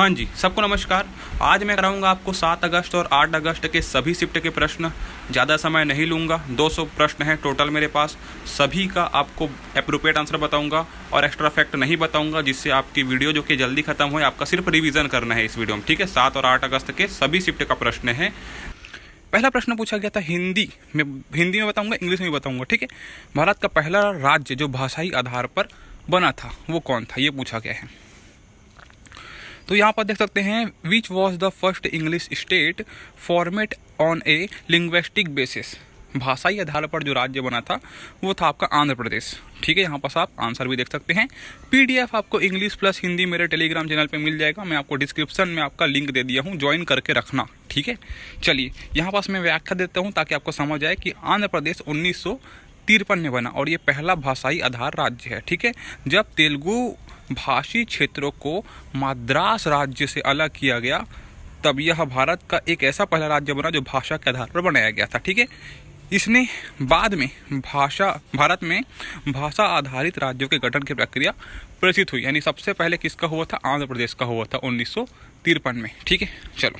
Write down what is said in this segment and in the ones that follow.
हाँ जी, सबको नमस्कार। आज मैं कराऊंगा आपको 7 अगस्त और 8 अगस्त के सभी शिफ्ट के प्रश्न। ज़्यादा समय नहीं लूँगा, 200 प्रश्न हैं टोटल मेरे पास। सभी का आपको एप्रोप्रिएट आंसर बताऊंगा और एक्स्ट्रा फैक्ट नहीं बताऊंगा, जिससे आपकी वीडियो जो कि जल्दी खत्म हो। आपका सिर्फ रिवीजन करना है इस वीडियो में, ठीक है। 7 और 8 अगस्त के सभी शिफ्ट का प्रश्न है। पहला प्रश्न पूछा गया था हिंदी में बताऊंगा, इंग्लिश में बताऊंगा, ठीक है। भारत का पहला राज्य जो भाषाई आधार पर बना था वो कौन था, ये पूछा गया है। तो यहाँ पर देख सकते हैं, which was the first English state format on A linguistic basis. भाषाई आधार पर जो राज्य बना था वो था आपका आंध्र प्रदेश, ठीक है। यहाँ पर आप आंसर भी देख सकते हैं। पीडीएफ आपको इंग्लिश प्लस हिंदी मेरे टेलीग्राम चैनल पे मिल जाएगा। मैं आपको डिस्क्रिप्शन में आपका लिंक दे दिया हूँ, ज्वाइन करके रखना, ठीक है। चलिए यहाँ पास मैं व्याख्या देता हूँ ताकि आपको समझ आए कि आंध्र प्रदेश 1953 में बना और ये पहला भाषाई आधार राज्य है, ठीक है। जब तेलुगु भाषी क्षेत्रों को मद्रास राज्य से अलग किया गया, तब यह भारत का एक ऐसा पहला राज्य बना जो भाषा के आधार पर बनाया गया था, ठीक है। इसने बाद में भारत में भाषा आधारित राज्यों के गठन की प्रक्रिया प्रचलित हुई। यानी सबसे पहले किसका हुआ था, आंध्र प्रदेश का हुआ था 1953 में, ठीक है। चलो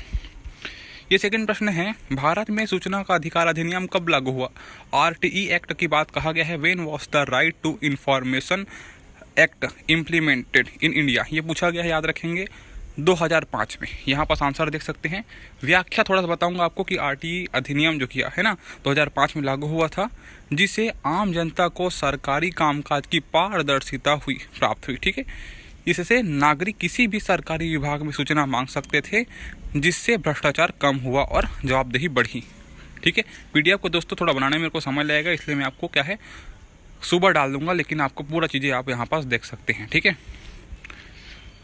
ये सेकंड प्रश्न है, भारत में सूचना का अधिकार अधिनियम कब लागू हुआ। आरटीई एक्ट की बात कहा गया है। When was the right to information act implemented in India, ये पूछा गया है, याद रखेंगे 2005 में। यहाँ पास आंसर देख सकते हैं। व्याख्या थोड़ा सा बताऊंगा आपको कि आरटीई अधिनियम जो किया है ना 2005 में लागू हुआ था, जिसे आम जनता को सरकारी कामकाज की पारदर्शिता प्राप्त हुई, ठीक है। इससे नागरिक किसी भी सरकारी विभाग में सूचना मांग सकते थे, जिससे भ्रष्टाचार कम हुआ और जवाबदेही बढ़ी, ठीक है। पीडीएफ को दोस्तों थोड़ा बनाने में मेरे को समय लगेगा, इसलिए मैं आपको क्या है सुबह डाल दूंगा, लेकिन आपको पूरा चीज़ें आप यहाँ पास देख सकते हैं, ठीक है।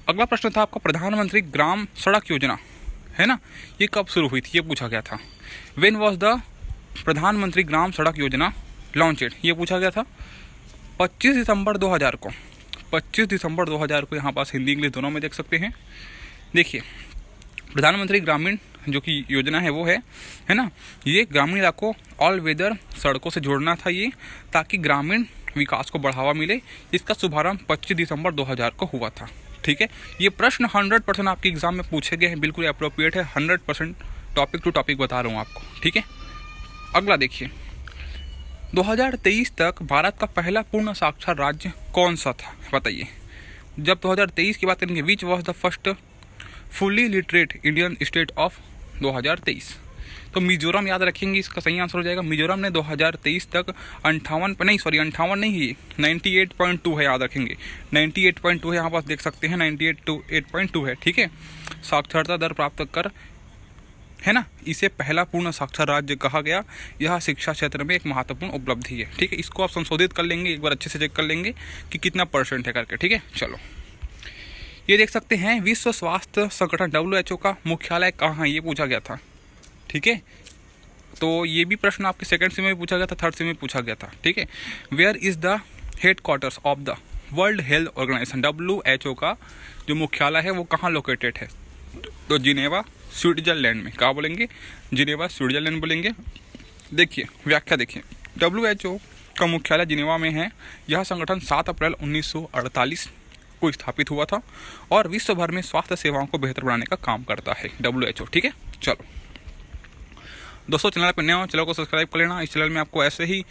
अगला प्रश्न था आपका, प्रधानमंत्री ग्राम सड़क योजना है ना, ये कब शुरू हुई थी, ये पूछा गया था। व्हेन वाज द प्रधानमंत्री ग्राम सड़क योजना लॉन्चेड, ये पूछा गया था 25 दिसंबर 2000 को। 25 दिसंबर 2000 को यहाँ पास हिंदी इंग्लिश दोनों में देख सकते हैं। देखिए, प्रधानमंत्री ग्रामीण जो कि योजना है वो है ना, ये ग्रामीण इलाकों ऑल वेदर सड़कों से जोड़ना था ये, ताकि ग्रामीण विकास को बढ़ावा मिले। इसका शुभारंभ 25 दिसंबर 2000 को हुआ था, ठीक है। ये प्रश्न 100% आपके एग्जाम में पूछे गए हैं, बिल्कुल अप्रोप्रिएट है, 100% टॉपिक टू टॉपिक बता रहा हूँ आपको, ठीक है। अगला देखिए, 2023 तक भारत का पहला पूर्ण साक्षर राज्य कौन सा था, बताइए। जब 2023 की बात करेंगे, which was the first fully literate Indian state of 2023, तो मिजोरम याद रखेंगे, इसका सही आंसर हो जाएगा। मिजोरम ने 2023 तक 98.2 है, याद रखेंगे 98.2 है, यहाँ पास देख सकते हैं 98.2 है, ठीक है। साक्षरता दर प्राप्त कर, है ना, इसे पहला पूर्ण साक्षर राज्य कहा गया। यह शिक्षा क्षेत्र में एक महत्वपूर्ण उपलब्धि है, ठीक है। इसको आप संशोधित कर लेंगे, एक बार अच्छे से चेक कर लेंगे कि कितना % है करके, ठीक है। चलो ये देख सकते हैं, विश्व स्वास्थ्य संगठन WHO का मुख्यालय कहाँ है, ये पूछा गया था, ठीक है। तो ये भी प्रश्न आपके सेकंड से में पूछा गया था, थर्ड से में पूछा गया था, ठीक है। Where is the headquarters of the world health organization, WHO का जो मुख्यालय है वो कहाँ लोकेटेड है, तो जिनेवा स्विट्जरलैंड में। कहाँ बोलेंगे, जिनेवा स्विट्जरलैंड बोलेंगे। देखिए व्याख्या देखिए, WHO का मुख्यालय जिनेवा में है। यह संगठन 7 अप्रैल 1948 को स्थापित हुआ था और विश्व भर में स्वास्थ्य सेवाओं को बेहतर बनाने का काम करता है WHO, ठीक है। चलो दोस्तों, चैनल पर नए हो, चैनल को सब्सक्राइब कर लेना। इस चैनल में आपको ऐसे ही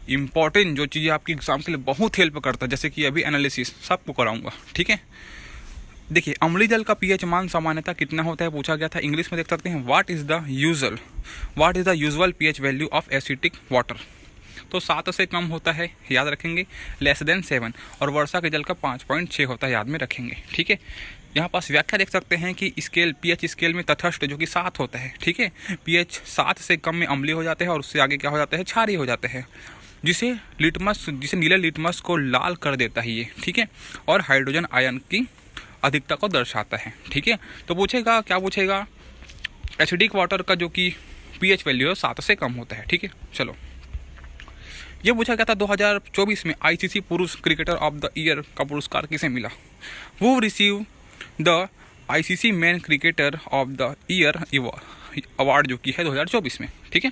इंपॉर्टेंट जो चीज़ें आपकी एग्जाम के लिए बहुत हेल्प करता है, जैसे कि अभी एनालिसिस सबको कराऊंगा, ठीक है। देखिए, अम्लीय जल का pH मान सामान्यतः कितना होता है, पूछा गया था। इंग्लिश में देख सकते हैं, what is the usual pH value of acidic water, तो 7 से कम होता है, याद रखेंगे, लेस देन 7, और वर्षा के जल का 5.6 होता है, याद में रखेंगे, ठीक है। यहाँ पास व्याख्या देख सकते हैं कि स्केल pH स्केल में तटस्थ जो कि 7 होता है, ठीक है। pH 7 से कम में अम्लीय हो जाते हैं और उससे आगे क्या हो जाते हैं, क्षारीय हो जाते हैं, जिसे नीले लिटमस को लाल कर देता है ये, ठीक है, और हाइड्रोजन आयन की अधिकता को दर्शाता है, ठीक है। तो पूछेगा, क्या पूछेगा, एसिडिक वाटर का जो कि pH वैल्यू है 7 से कम होता है, ठीक है। चलो ये पूछा गया था 2024 में ICC पुरुष क्रिकेटर ऑफ द ईयर का पुरस्कार किसे मिला। वो receive the ICC man cricketer of the year award जो की है 2024 में, ठीक है।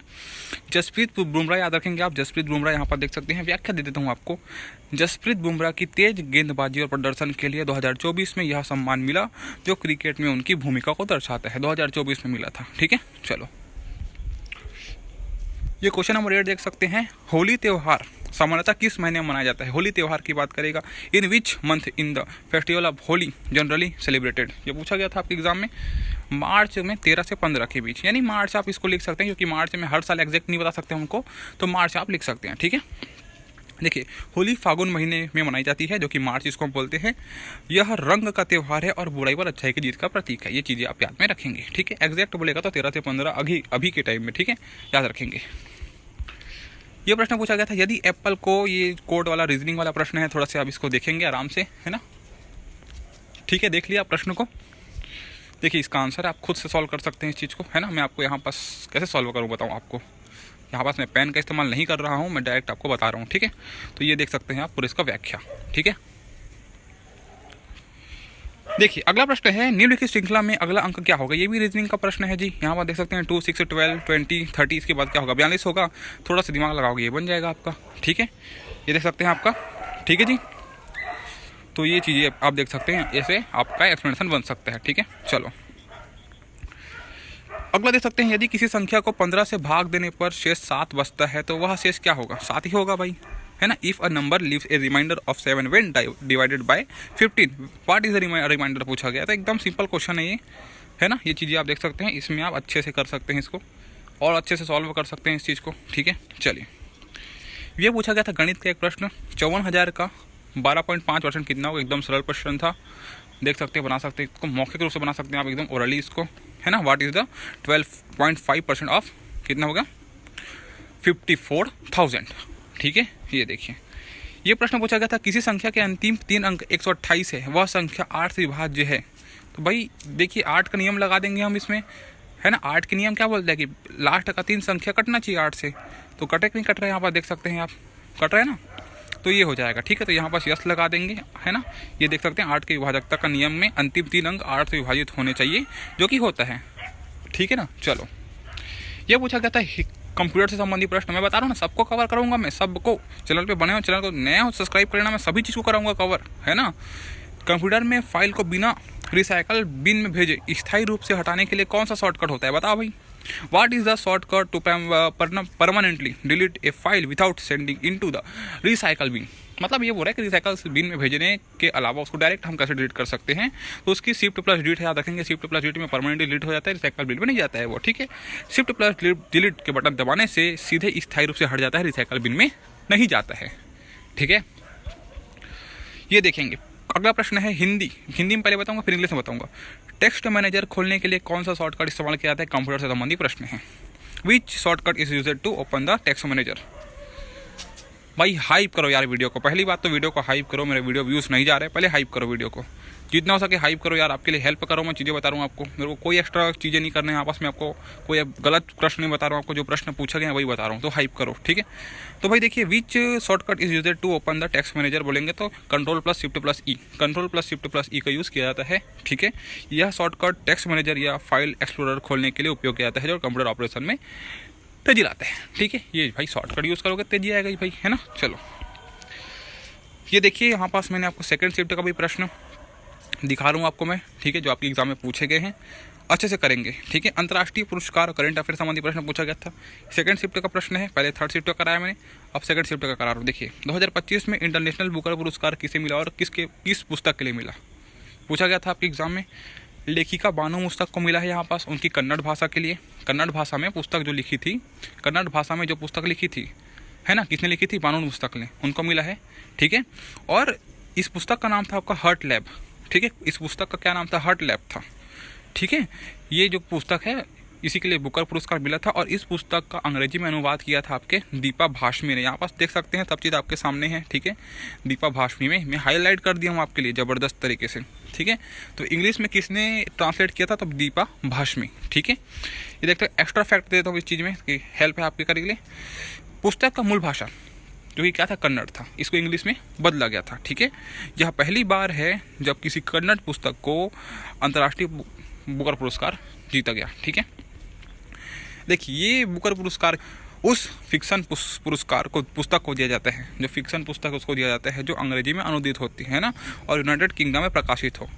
जसप्रीत बुमराह याद रखेंगे आप, जसप्रीत बुमराह यहाँ पर देख सकते हैं, व्याख्या दे देता हूँ आपको। जसप्रीत बुमराह की तेज गेंदबाजी और प्रदर्शन के लिए 2024 में यह सम्मान मिला जो क्रिकेट में उनकी भूमिका को दर्शाता है। 2024 में मिला था, ठीक है। चलो ये क्वेश्चन नंबर 8 देख सकते हैं। होली त्यौहार सामान्यतः किस महीने में मनाया जाता है? होली त्यौहार की बात करेगा। In which month in the festival of Holi generally celebrated, ये पूछा गया था आपके एग्जाम में। मार्च में 13 से 15 के बीच, यानी मार्च आप इसको लिख सकते हैं, क्योंकि मार्च में हर साल एग्जैक्ट नहीं बता सकते उनको, तो मार्च आप लिख सकते हैं, ठीक है। देखिए होली फागुन महीने में मनाई जाती है, जो कि मार्च इसको हम बोलते हैं। यह रंग का त्यौहार है और बुराई पर अच्छाई की जीत का प्रतीक है। ये चीज़ें आप याद में रखेंगे, ठीक है। एग्जैक्ट बोलेगा तो 13 से 15 अभी के टाइम में, ठीक है, याद रखेंगे। ये प्रश्न पूछा गया था, यदि एप्पल को, ये कोड वाला रीजनिंग वाला प्रश्न है, थोड़ा सा आप इसको देखेंगे आराम से, है ना, ठीक है। देख लिया प्रश्न को, देखिए इसका आंसर आप खुद से सॉल्व कर सकते हैं इस चीज़ को, है ना। मैं आपको यहाँ पास कैसे सॉल्व करूँ बताऊँ आपको। यहाँ पास मैं पेन का इस्तेमाल नहीं कर रहा हूँ, मैं डायरेक्ट आपको बता रहा हूँ, ठीक है। तो ये देख सकते हैं आप पूरे इसका व्याख्या, ठीक है। देखिए अगला प्रश्न है, निम्नलिखित श्रृंखला में अगला अंक क्या होगा? ये भी रीजनिंग का प्रश्न है जी। यहाँ पर देख सकते हैं 2, 6, 12, 20, 30, इसके बाद क्या होगा? 42 होगा। थोड़ा सा दिमाग लगाओगे ये बन जाएगा आपका, ठीक है। ये देख सकते हैं आपका, ठीक है जी। तो ये चीज़ें आप देख सकते हैं, ऐसे आपका एक्सप्लेनेशन बन सकता है, ठीक है। चलो अगला देख सकते हैं, यदि किसी संख्या को 15 से भाग देने पर शेष 7 बचता है तो वह शेष क्या होगा? 7 ही होगा भाई, है ना। If a number leaves a remainder of 7 when divided by 15, what is the remainder पूछा गया था। एकदम सिंपल क्वेश्चन है ये, है ना। ये चीज़ें आप देख सकते हैं, इसमें आप अच्छे से कर सकते हैं इसको, और अच्छे से सॉल्व कर सकते हैं इस चीज़ को, ठीक है। चलिए ये पूछा गया था गणित का एक प्रश्न, 54,000 का 12.5% कितना होगा? एकदम सरल प्रश्न था, देख सकते हैं, बना सकते हैं इसको, मौखिक रूप से बना सकते हैं आप एकदम ओरली इसको, है ना। व्हाट इज द 12.5% ऑफ कितना होगा? 54,000, ठीक है। ये देखिए ये प्रश्न पूछा गया था, किसी संख्या के अंतिम 3 अंक 128 है, वह संख्या 8 से विभाज्य है। तो भाई देखिए 8 का नियम लगा देंगे हम इसमें, है ना। 8 के नियम क्या बोलता है कि लास्ट का 3 संख्या कटना चाहिए 8 से, तो कटे नहीं कट रहा है, यहाँ पर देख सकते हैं आप, कट रहा है ना, तो ये हो जाएगा, ठीक है। तो यहाँ पर यस लगा देंगे, है ना। ये देख सकते हैं 8 के विभाजकता का नियम में अंतिम 3 अंक 8 से विभाजित होने चाहिए, जो कि होता है, ठीक है ना। चलो ये पूछा गया था कंप्यूटर से संबंधित प्रश्न, मैं बता रहा हूँ ना, सबको कवर करूँगा मैं, सबको। चैनल पे बने हो, चैनल को नया हो सब्सक्राइब करना, मैं सभी चीज़ को कराऊंगा कवर, है ना। कंप्यूटर में फाइल को बिना रिसाइकल बिन में भेजे स्थायी रूप से हटाने के लिए कौन सा शॉर्टकट होता है? बताओ भाई। What is the shortcut to permanently delete a file without sending into the recycle bin? मतलब ये बोल रहा है कि रिसाइकल बिन में भेजने के अलावा उसको डायरेक्ट हम कैसे डिलीट कर सकते हैं। तो उसकी शिफ्ट प्लस डिलीट याद रखेंगे, शिफ्ट प्लस डिलीट में परमानेंटली डिलीट हो जाता है, रिसाइकल बिन में नहीं जाता है वो, ठीक है। शिफ्ट प्लस डिलीट के बटन दबाने से सीधे स्थायी रूप से हट जाता है, रिसाइकल बिन में नहीं जाता है, ठीक है। ये देखेंगे अगला प्रश्न है हिंदी में पहले बताऊंगा फिर इंग्लिश में बताऊंगा। टेक्स्ट मैनेजर खोलने के लिए कौन सा शॉर्टकट इस्तेमाल किया जाता है? कंप्यूटर से संबंधित प्रश्न है। Which shortcut is used to open the text manager? भाई हाइप करो यार वीडियो को, पहली बात तो वीडियो को हाइप करो, मेरे वीडियो व्यूज़ नहीं जा रहे, पहले हाइप करो वीडियो को, जितना हो सके हाइप करो यार, आपके लिए हेल्प करो, मैं चीज़ें बता रहा हूँ आपको, मेरे को कोई एक्स्ट्रा चीज़ें नहीं करने हैं आपस में, आपको कोई गलत प्रश्न नहीं बता रहा हूँ, आपको जो प्रश्न पूछा गया वही बता रहा हूँ, तो हाइप करो, ठीक है। तो भाई देखिए which shortcut is used to open the text manager बोलेंगे तो control plus shift plus E, control plus shift plus E का यूज़ किया जाता है, ठीक है। यह शॉर्टकट टेक्स्ट मैनेजर या फाइल एक्सप्लोरर खोलने के लिए उपयोग किया जाता है, जो कंप्यूटर ऑपरेशन में तेजी लाता है, ठीक है। ये भाई शॉर्टकट यूज़ करोगे तेजी आएगा भाई, है ना। चलो ये देखिए यहाँ पास मैंने आपको सेकंड शिफ्ट का भी प्रश्न दिखा रहा हूँ आपको मैं, ठीक है, जो आपके एग्जाम में पूछे गए हैं, अच्छे से करेंगे, ठीक है। अंतर्राष्ट्रीय पुरस्कार और करंट अफेयर संबंधी प्रश्न पूछा गया था, सेकंड शिफ्ट का प्रश्न है, पहले थर्ड शिफ्ट का कराया मैंने, अब सेकंड शिफ्ट का करा रहा हूँ। देखिए 2025 में इंटरनेशनल बुकर पुरस्कार किसे मिला और किस पुस्तक के लिए मिला? पूछा गया था आपके एग्जाम में। लेखिका बानो मुस्तक को मिला है यहाँ पास उनकी कन्नड़ भाषा के लिए, कन्नड़ भाषा में पुस्तक जो लिखी थी, कन्नड़ भाषा में जो पुस्तक लिखी थी, है ना, किसने लिखी थी? बानो मुस्तक ने, उनको मिला है, ठीक है। और इस पुस्तक का नाम था आपका हर्ट लैब, ठीक है। इस पुस्तक का क्या नाम था? हर्ट लैब था, ठीक है। ये जो पुस्तक है इसी के लिए बुकर पुरस्कार मिला था, और इस पुस्तक का अंग्रेजी में अनुवाद किया था आपके दीपा भाष्मी ने। यहाँ पास देख सकते हैं सब चीज़ आपके सामने है, ठीक है। दीपा भाष्मी में मैं हाईलाइट कर दिया हूँ आपके लिए ज़बरदस्त तरीके से, ठीक है। तो इंग्लिश में किसने ट्रांसलेट किया था? तो दीपा भाष्मी, ठीक है। ये देखते हैं एक्स्ट्रा फैक्ट देता हूँ इस चीज़ में कि हेल्प है आपके करने के लिए। पुस्तक का मूल भाषा जो कि क्या था? कन्नड़ था, इसको इंग्लिश में बदला गया था, ठीक है। यह पहली बार है जब किसी कन्नड़ पुस्तक को अंतर्राष्ट्रीय बुकर पुरस्कार जीता गया, ठीक है। देखिए ये बुकर पुरस्कार उस फिक्शन पुरस्कार को पुस्तक को दिया जाता है, जो फिक्शन पुस्तक उसको दिया जाता है जो अंग्रेजी में अनुदित होती है ना, और यूनाइटेड किंगडम में प्रकाशित हो।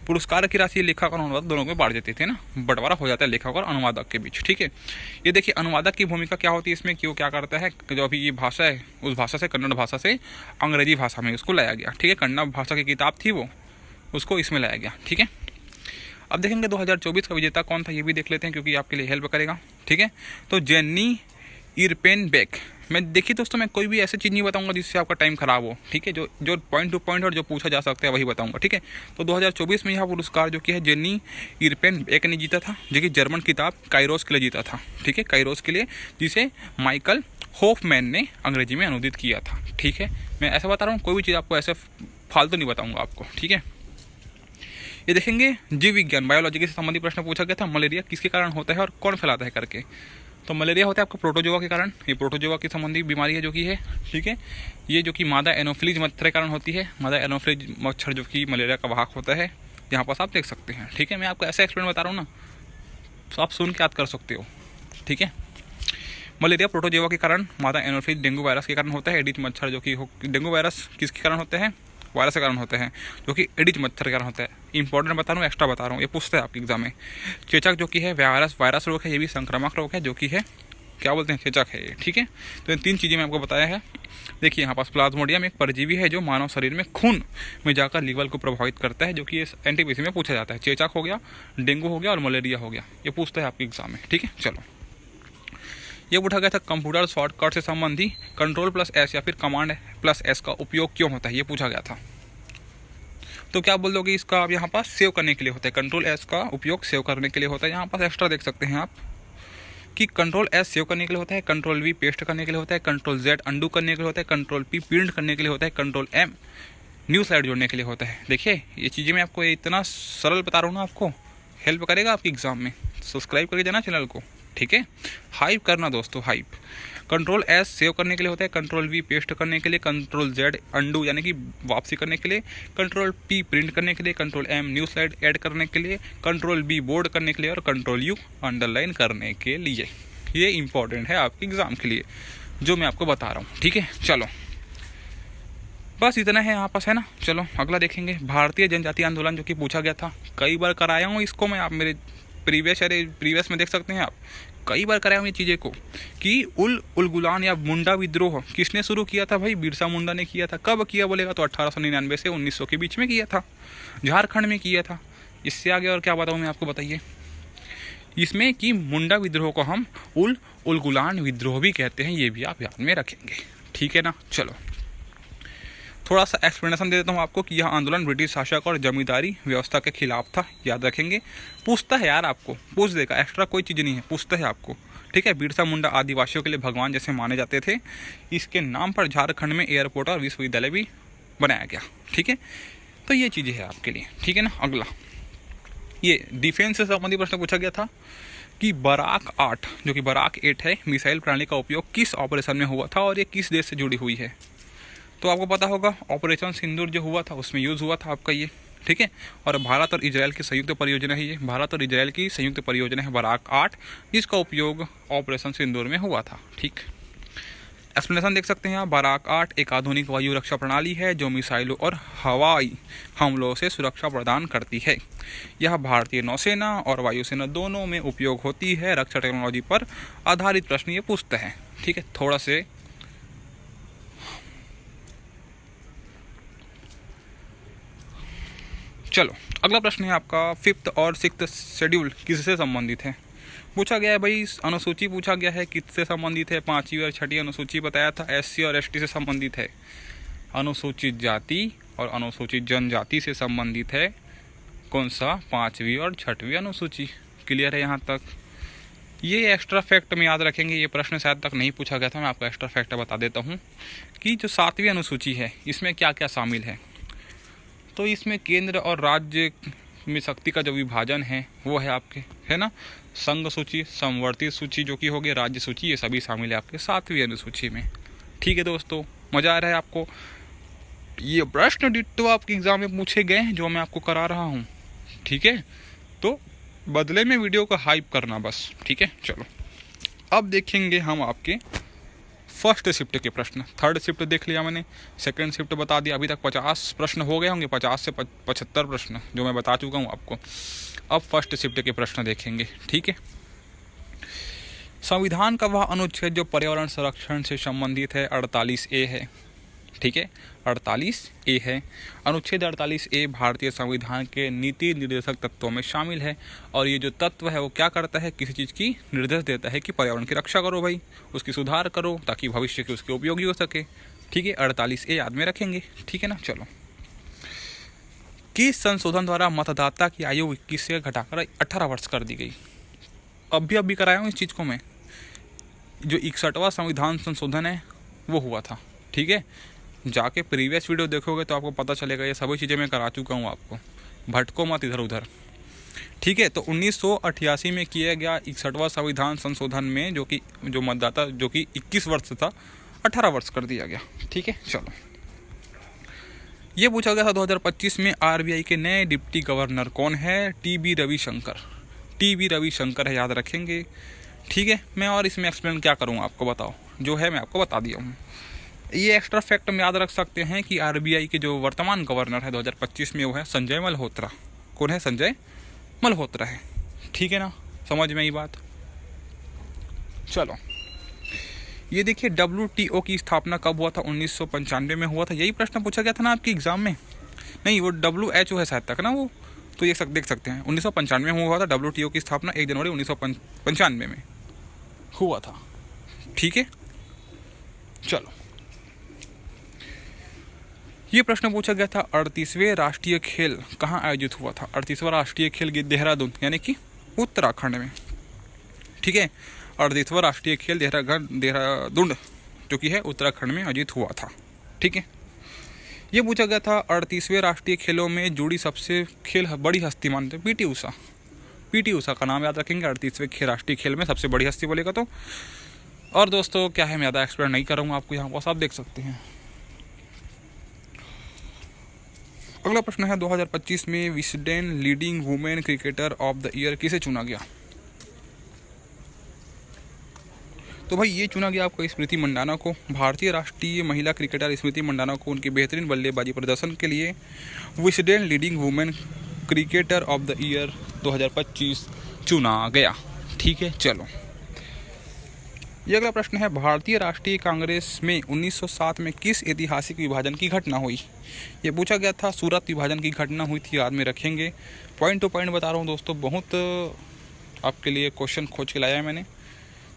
पुरस्कार की राशि लेखक और अनुवादक दोनों में बांट देते थे ना, बंटवारा हो जाता है लेखक और अनुवादक के बीच। ठीक है, ये देखिए अनुवादक की भूमिका क्या होती है इसमें, कि वो क्या करता है, जो अभी ये भाषा है उस भाषा से, कन्नड़ भाषा से अंग्रेजी भाषा में उसको लाया गया। ठीक है, कन्नड़ भाषा की किताब थी वो, उसको इसमें लाया गया। ठीक है, अब देखेंगे 2024 का विजेता कौन था, ये भी देख लेते हैं क्योंकि आपके लिए हेल्प करेगा। ठीक है, तो जेन्नी इरपेनबेक। मैं देखिए दोस्तों, मैं कोई भी ऐसी चीज़ नहीं बताऊंगा जिससे आपका टाइम खराब हो। ठीक है, जो पॉइंट टू पॉइंट और जो पूछा जा सकता है वही बताऊंगा। ठीक है, तो 2024 में यह पुरस्कार जो कि है जेन्नी इरपेनबेक ने जीता था, जो कि जर्मन किताब काइरोस के लिए जीता था। ठीक है, काइरोस के लिए, जिसे माइकल होफमैन ने अंग्रेजी में अनुदित किया था। ठीक है, मैं ऐसा बता रहा हूँ, कोई भी चीज़ आपको ऐसे फालतू नहीं बताऊँगा आपको। ठीक है, ये देखेंगे जीव विज्ञान बायोलॉजी से संबंधित प्रश्न पूछा गया था, मलेरिया किसके कारण होता है और कौन फैलाता है करके। तो मलेरिया होता है आपका प्रोटोजोआ के कारण, ये प्रोटोजोआ की संबंधी बीमारी है जो कि है। ठीक है, ये जो कि मादा एनोफिलीज मच्छर के कारण होती है, मादा एनोफिलीज मच्छर जो कि मलेरिया का वाहक होता है, यहाँ पास आप देख सकते हैं। ठीक है, मैं आपको ऐसा एक्सप्लेन बता रहा हूँ ना, तो आप सुन के याद कर सकते हो। ठीक है, मलेरिया प्रोटोजोआ के कारण, मादा एनोफिलीज डेंगू वायरस के कारण होता है, एडिस मच्छर जो कि डेंगू वायरस किसके कारण होते हैं, वायरस के कारण होते हैं, जो कि एडिस मच्छर के कारण होता है। इंपॉर्टेंट बता रहा हूँ, एक्स्ट्रा बता रहा हूँ, ये पूछता है आपके एग्जाम में। चेचक जो कि है वायरस रोग है, ये भी संक्रामक रोग है, जो कि है क्या बोलते हैं, चेचक है ये। ठीक है, तो इन 3 चीज़ें मैं आपको बताया है। देखिए यहाँ पास प्लाज्मोडियम एक परजीवी है जो मानव शरीर में खून में जाकर लीवर को प्रभावित करता है, जो कि ये एनटीपीसी में पूछा जाता है। चेचक हो गया, डेंगू हो गया और मलेरिया हो गया, ये पूछता है आपके एग्जाम में। ठीक है, चलो ये पूछा गया था कंप्यूटर शॉर्टकट से संबंधी Ctrl+S या फिर Command+S का उपयोग क्यों होता है, ये पूछा गया था। तो क्या बोल दोगे, इसका आप यहाँ पास सेव करने के लिए होता है। Ctrl+S का उपयोग सेव करने के लिए होता है। यहाँ पास एक्स्ट्रा देख सकते हैं आप कि Ctrl+S सेव करने के लिए होता है, Ctrl+V पेस्ट करने के लिए होता है, Ctrl+Z अंडू करने के लिए होता है, Ctrl+P प्रिंट करने के लिए होता है, Ctrl+M न्यू स्लाइड जोड़ने के लिए होता है। देखिए ये चीज़ें मैं आपको इतना सरल बता रहा हूँ ना, आपको हेल्प करेगा आपके एग्जाम में। सब्सक्राइब करके जाना चैनल को। ठीक है, हाइप करना दोस्तों, हाइप। Ctrl+S सेव करने के लिए होता है, Ctrl+V पेस्ट करने के लिए, Ctrl+Z अंडू यानी कि वापसी करने के लिए, Ctrl+P प्रिंट करने के लिए, Ctrl+M न्यू स्लाइड ऐड करने के लिए, Ctrl+B बोर्ड करने के लिए और Ctrl+U अंडरलाइन करने के लिए। ये इंपॉर्टेंट है आपके एग्जाम के लिए जो मैं आपको बता रहा हूँ। ठीक है, चलो बस इतना है यहाँ पास, है ना। चलो अगला देखेंगे, भारतीय जनजाति आंदोलन जो कि पूछा गया था, कई बार कराया हूँ इसको मैं, आप मेरे प्रीवियस में देख सकते हैं आप, कई बार कराया हूँ ये चीज़ें को, कि उलगुलान या मुंडा विद्रोह किसने शुरू किया था भाई, बिरसा मुंडा ने किया था। कब किया बोलेगा तो 1899 से 1900 के बीच में किया था, झारखंड में किया था। इससे आगे और क्या बताऊँ मैं आपको, बताइए। इसमें कि मुंडा विद्रोह को हम उलगुलान विद्रोह भी कहते हैं, ये भी आप याद में रखेंगे। ठीक है ना, चलो थोड़ा सा एक्सप्लेनेशन दे देता हूँ आपको कि यह आंदोलन ब्रिटिश शासक और जमींदारी व्यवस्था के खिलाफ था, याद रखेंगे। पूछता है यार, आपको पूछ देगा, एक्स्ट्रा कोई चीज़ नहीं है, पूछता है आपको। ठीक है, बिरसा मुंडा आदिवासियों के लिए भगवान जैसे माने जाते थे। इसके नाम पर झारखंड में एयरपोर्ट और विश्वविद्यालय भी बनाया गया। ठीक है, तो ये चीज़ें है आपके लिए। ठीक है ना, अगला ये डिफेंस से संबंधित प्रश्न पूछा गया था कि बराक 8 जो कि बराक 8 है, मिसाइल प्रणाली का उपयोग किस ऑपरेशन में हुआ था और ये किस देश से जुड़ी हुई है। तो आपको पता होगा ऑपरेशन सिंदूर जो हुआ था उसमें यूज़ हुआ था आपका ये। ठीक है, और भारत और इजराइल की संयुक्त परियोजना है ये, भारत और इजराइल की संयुक्त परियोजना है बराक 8, जिसका उपयोग ऑपरेशन सिंदूर में हुआ था। ठीक, एक्सप्लेनेशन देख सकते हैं आप। बराक 8 एक आधुनिक वायु रक्षा प्रणाली है जो मिसाइलों और हवाई हमलों से सुरक्षा प्रदान करती है। यह भारतीय नौसेना और वायुसेना दोनों में उपयोग होती है। रक्षा टेक्नोलॉजी पर आधारित प्रश्न ये पूछता है। ठीक है, थोड़ा से चलो अगला प्रश्न है आपका, 5th और 6th शेड्यूल किससे संबंधित है। पूछा गया है भाई, अनुसूची पूछा गया है किससे संबंधित है। 5वीं और 6ठी अनुसूची बताया था SC और ST से संबंधित है। अनुसूचित जाति और अनुसूचित जनजाति से संबंधित है कौन सा, 5वीं और 6वीं अनुसूची। क्लियर है यहाँ तक। ये एक्स्ट्रा फैक्ट में याद रखेंगे, ये प्रश्न शायद तक नहीं पूछा गया था, मैं आपको एक्स्ट्रा फैक्ट बता देता हूँ कि जो 7वीं अनुसूची है इसमें क्या क्या शामिल है। तो इसमें केंद्र और राज्य में शक्ति का जो विभाजन है वो है आपके, है ना। संघ सूची, समवर्ती सूची जो कि हो गई, राज्य सूची, ये सभी शामिल है आपके 7वीं अनुसूची में। ठीक है दोस्तों, मज़ा आ रहा है आपको। ये प्रश्न डिट्टो आपके एग्जाम में पूछे गए हैं जो मैं आपको करा रहा हूँ। ठीक है, तो बदले में वीडियो को हाइप करना बस। ठीक है, चलो अब देखेंगे हम आपके फर्स्ट शिफ्ट के प्रश्न। थर्ड शिफ्ट देख लिया मैंने, सेकंड शिफ्ट बता दिया। अभी तक 50 प्रश्न हो गए होंगे, 50 से 75 प्रश्न जो मैं बता चुका हूँ आपको। अब फर्स्ट शिफ्ट के प्रश्न देखेंगे, ठीक है। संविधान का वह अनुच्छेद जो पर्यावरण संरक्षण से संबंधित है 48A है, ठीक है, 48A है। अनुच्छेद 48A भारतीय संविधान के नीति निर्देशक तत्वों में शामिल है और ये जो तत्व है वो क्या करता है, किसी चीज़ की निर्देश देता है कि पर्यावरण की रक्षा करो भाई, उसकी सुधार करो ताकि भविष्य के उसके उपयोगी हो सके, ठीक है। 48A याद में रखेंगे, ठीक है ना। चलो, किस संशोधन द्वारा मतदाता की आयु 21 से घटाकर 18 वर्ष कर दी गई? अभी कराया हूँ इस चीज़ को मैं। जो 61वां संविधान संशोधन है वो हुआ था, ठीक है। जाके प्रीवियस वीडियो देखोगे तो आपको पता चलेगा, ये सभी चीज़ें मैं करा चुका हूँ आपको, भटको मत इधर उधर, ठीक है। तो 1988 में किया गया 61वां संविधान संशोधन में जो मतदाता जो कि 21 वर्ष था 18 वर्ष कर दिया गया, ठीक है। चलो, ये पूछा गया था 2025 में RBI के नए डिप्टी गवर्नर कौन है? TB रविशंकर है, याद रखेंगे, ठीक है। मैं और इसमें एक्सप्लेन क्या करूँ आपको, बताओ, जो है मैं आपको बता दिया हूँ। ये एक्स्ट्रा फैक्ट हम याद रख सकते हैं कि RBI के जो वर्तमान गवर्नर है 2025 में वो है संजय मल्होत्रा। कौन है? संजय मल्होत्रा है, ठीक है ना, समझ में आई बात। चलो, ये देखिए WTO की स्थापना कब हुआ था? 1995 में हुआ था। यही प्रश्न पूछा गया था ना आपके एग्जाम में? नहीं, वो WHO है शायद तक ना वो, तो ये देख सकते हैं 1995 में हुआ था WTO की स्थापना, 1 जनवरी 1995 में हुआ था, ठीक है। चलो, ये प्रश्न पूछा गया था 38वें राष्ट्रीय खेल कहाँ आयोजित हुआ था? 38वां राष्ट्रीय खेल देहरादून यानी कि उत्तराखंड में, ठीक है। 38वां राष्ट्रीय खेल देहरादून जो कि है उत्तराखंड में आयोजित हुआ था, ठीक है। ये पूछा गया था 38वें राष्ट्रीय खेलों में जुड़ी सबसे बड़ी हस्ती मानते पीटी ऊषा का नाम याद रखेंगे 38वें राष्ट्रीय खेल में सबसे बड़ी हस्ती बोलेगा तो। और दोस्तों क्या है, मैं ज़्यादा एक्सप्लेन नहीं करूँगा आपको, यहाँ पर आप देख सकते हैं। अगला प्रश्न है 2025 में Wisden leading women cricketer of the year किसे चुना गया? तो भाई ये चुना गया आपको स्मृति मंडाना को। भारतीय राष्ट्रीय महिला क्रिकेटर स्मृति मंडाना को उनकी बेहतरीन बल्लेबाजी प्रदर्शन के लिए Wisden leading women cricketer of the year 2025 चुना गया, ठीक है। चलो, ये अगला प्रश्न है भारतीय राष्ट्रीय कांग्रेस में 1907 में किस ऐतिहासिक विभाजन की घटना हुई? ये पूछा गया था, सूरत विभाजन की घटना हुई थी, याद में रखेंगे। पॉइंट टू पॉइंट बता रहा हूँ दोस्तों, बहुत आपके लिए क्वेश्चन खोज के लाया है मैंने।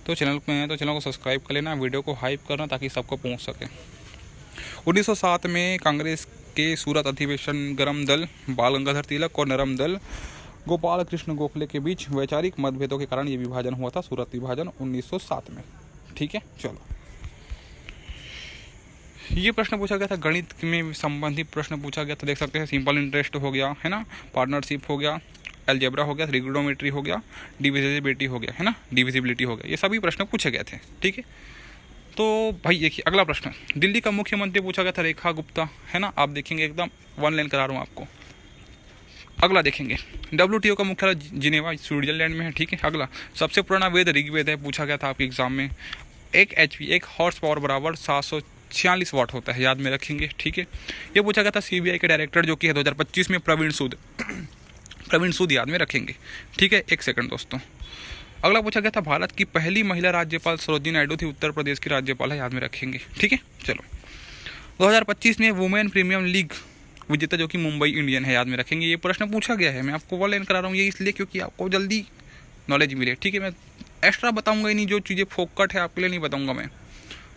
तो चैनल को सब्सक्राइब कर लेना, वीडियो को हाइप करना ताकि सबको पहुँच सके। 1907 में कांग्रेस के सूरत अधिवेशन गरम दल बाल गंगाधर तिलक और नरम दल गोपाल कृष्ण गोखले के बीच वैचारिक मतभेदों के कारण ये विभाजन हुआ था, सूरत विभाजन 1907 में, ठीक है। चलो, ये प्रश्न पूछा गया था गणित में संबंधित प्रश्न पूछा गया था, देख सकते हैं। सिंपल इंटरेस्ट हो गया है ना, पार्टनरशिप हो गया, अलजेब्रा हो गया, ट्रिग्नोमेट्री हो गया, डिविजिबिलिटी हो गया है ना, डिविजिबिलिटी हो गया, ये सभी प्रश्न पूछे गए थे, ठीक है। तो भाई देखिए अगला प्रश्न, दिल्ली का मुख्यमंत्री पूछा गया था रेखा गुप्ता, है ना। आप देखेंगे एकदम वन लाइन करा रहा हूँ आपको। अगला देखेंगे WTO का मुख्यालय जिनेवा स्विट्जरलैंड में है, ठीक है। अगला, सबसे पुराना वेद ऋग्वेद है, पूछा गया था आपके एग्जाम में। 1 HP 1 हॉर्स पावर बराबर 746 वाट होता है, याद में रखेंगे, ठीक है। ये पूछा गया था CBI के डायरेक्टर जो कि है 2025 में प्रवीण सूद, याद में रखेंगे, ठीक है। एक सेकंड दोस्तों, अगला पूछा गया था भारत की पहली महिला राज्यपाल सरोजिनी नायडू थी, उत्तर प्रदेश की राज्यपाल है, याद में रखेंगे, ठीक है। चलो, 2025 में वुमेन प्रीमियम लीग विजेता जो कि मुंबई इंडियन है, याद में रखेंगे। ये प्रश्न पूछा गया है, मैं आपको वन लाइन करा रहा हूँ ये इसलिए क्योंकि आपको जल्दी नॉलेज मिले, ठीक है। मैं एक्स्ट्रा बताऊंगा ही नहीं, जो चीज़ें फोकट है आपके लिए नहीं बताऊंगा मैं,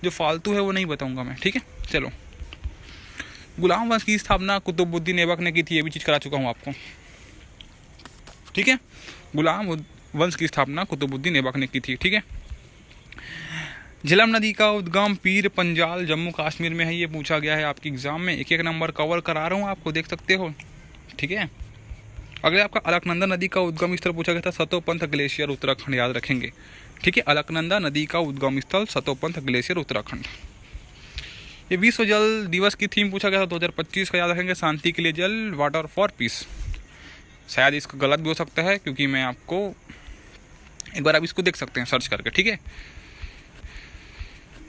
जो फालतू है वो नहीं बताऊंगा मैं, ठीक है। चलो, गुलाम वंश की स्थापना कुतुबुद्दीन ऐबक ने की थी, ये भी चीज़ करा चुका हूँ आपको, ठीक है। गुलाम वंश की स्थापना कुतुबुद्दीन ऐबक ने की थी, ठीक है। झेलम नदी का उद्गम पीर पंजाल जम्मू कश्मीर में है, ये पूछा गया है आपके एग्जाम में। एक नंबर कवर करा रहा हूँ आपको, देख सकते हो, ठीक है। अगले आपका अलकनंदा नदी का उद्गम स्थल पूछा गया था सतोपंथ ग्लेशियर उत्तराखंड, याद रखेंगे, ठीक है। अलकनंदा नदी का उद्गम स्थल सतोपंथ ग्लेशियर उत्तराखंड। ये विश्व जल दिवस की थीम पूछा गया था 2025 का, याद रखेंगे, शांति के लिए जल, वाटर फॉर पीस। शायद इसका गलत भी हो सकता है क्योंकि मैं आपको एक बार आप इसको देख सकते हैं सर्च करके, ठीक है।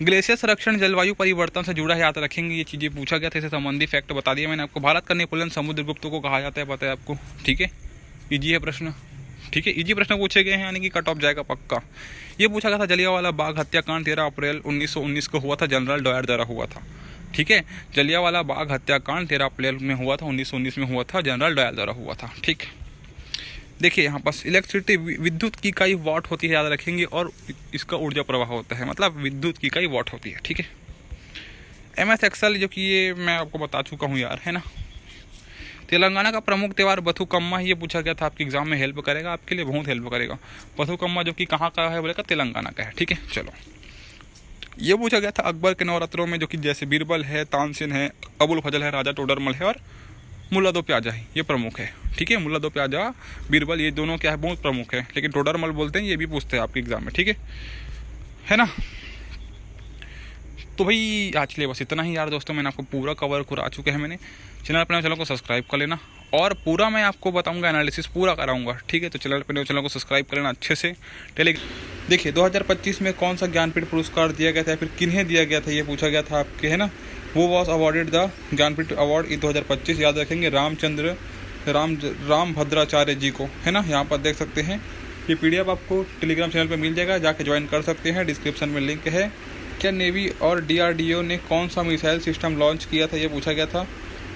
ग्लेशियर संरक्षण जलवायु परिवर्तन से जुड़ा है, याद रखेंगे ये चीज़ें पूछा गया था, इससे संबंधी फैक्ट बता दिया मैंने आपको। भारत का नेपोलियन समुद्रगुप्त को कहा जाता है, पता है आपको, ठीक है। इजी है प्रश्न, ठीक है, इजी प्रश्न पूछे गए हैं, यानी कि कट ऑफ जाएगा पक्का। ये पूछा गया था जलियांवाला बाग हत्याकांड 13 अप्रैल 1919 को हुआ था, जनरल डायर द्वारा हुआ था, ठीक है। जलियांवाला बाग हत्याकांड 13 अप्रैल में हुआ था, 1919 में हुआ था, जनरल डायर द्वारा हुआ था, ठीक। देखिए यहाँ पास इलेक्ट्रिसिटी विद्युत की इकाई वाट होती है, याद रखेंगे, और इसका ऊर्जा प्रवाह होता है, मतलब विद्युत की इकाई वाट होती है, ठीक है। MS एक्सेल जो कि ये मैं आपको बता चुका हूँ यार, है ना। तेलंगाना का प्रमुख त्यौहार बथुकम्मा, ये पूछा गया था, आपके एग्जाम में हेल्प करेगा, आपके लिए बहुत हेल्प करेगा। बथुकम्मा जो कि कहाँ का है बोलेगा, तेलंगाना का है, ठीक है। चलो ये पूछा गया था अकबर के नवरात्रों में, जो कि जैसे बीरबल है, तानसेन है, अबुल फजल है, राजा टोडरमल है और मुल्ला दो प्याजा है, ये प्रमुख है, ठीक है। मुल्ला दो प्याजा, बीरबल, ये दोनों क्या है, बहुत प्रमुख है, लेकिन टोडरमल बोलते हैं, ये भी पूछते हैं आपके एग्जाम में, ठीक है ना। तो भाई आज के लिए बस इतना ही यार दोस्तों, मैंने आपको पूरा कवर करा चुके हैं मैंने। चैनल को सब्सक्राइब कर लेना, और पूरा मैं आपको बताऊंगा, एनालिसिस पूरा कराऊंगा, ठीक है। तो चैनल को सब्सक्राइब कर लेना अच्छे से। देखिए 2025 में कौन सा ज्ञानपीठ पुरस्कार दिया गया था, फिर किन्हें दिया गया था, ये पूछा गया था आपके, है ना। वो was awarded the Jnanpith award in 2025, याद रखेंगे, राम भद्राचार्य जी को, है ना। यहाँ पर देख सकते हैं, ये PDF आपको टेलीग्राम चैनल पर मिल जाएगा, जाके ज्वाइन कर सकते हैं, डिस्क्रिप्शन में लिंक है। क्या नेवी और DRDO ने कौन सा मिसाइल सिस्टम लॉन्च किया था, ये पूछा गया था,